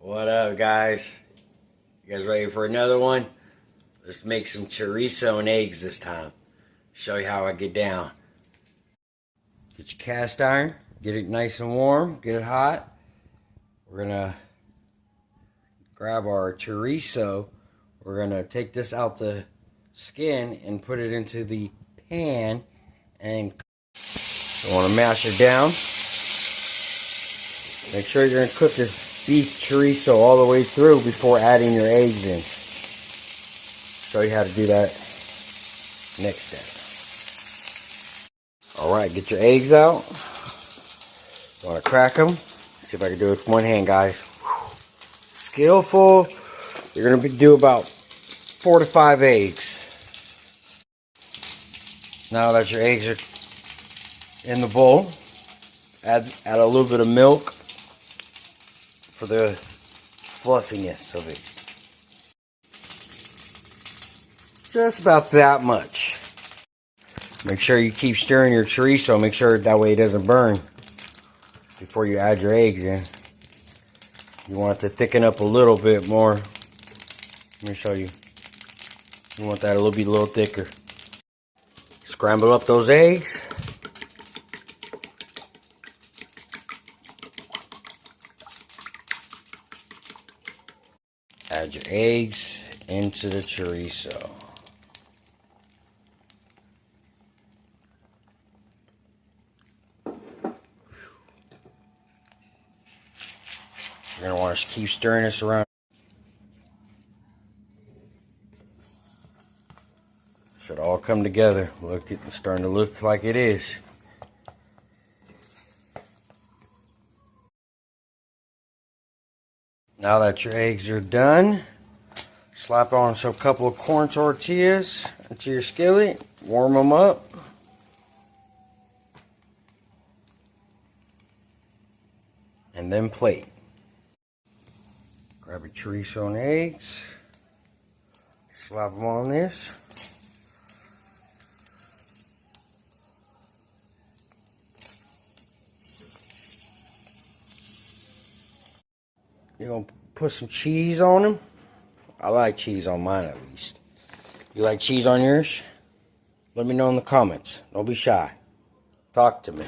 What up, guys? You guys ready for another one? Let's make some chorizo and eggs this time. Show you how I get down. Get your cast iron, get it nice and warm, get it hot. We're gonna grab our chorizo. We're gonna take this out the skin and put it into the pan, and you want to mash it down. Make sure you're gonna cook this beef chorizo all the way through before adding your eggs in. Show you how to do that next step. Alright, get your eggs out. You want to crack them. See if I can do it with one hand, guys. Skillful. You're going to do about 4 to 5 eggs. Now that your eggs are in the bowl, add a little bit of milk for the fluffiness of it. Just about that much. Make sure you keep stirring your chorizo. Make sure that way it doesn't burn before you add your eggs in. You want it to thicken up a little bit more. Let me show you. You want that a little thicker. Scramble up those eggs. Add your eggs into the chorizo. You're going to want to keep stirring this around. Should all come together. Look, it's starting to look like it is. Now that your eggs are done, slap on a couple of corn tortillas into your skillet. Warm them up. And then plate. Grab your chorizo and eggs. Slap them on this. You're going to put some cheese on them. I like cheese on mine at least. You like cheese on yours? Let me know in the comments. Don't be shy. Talk to me.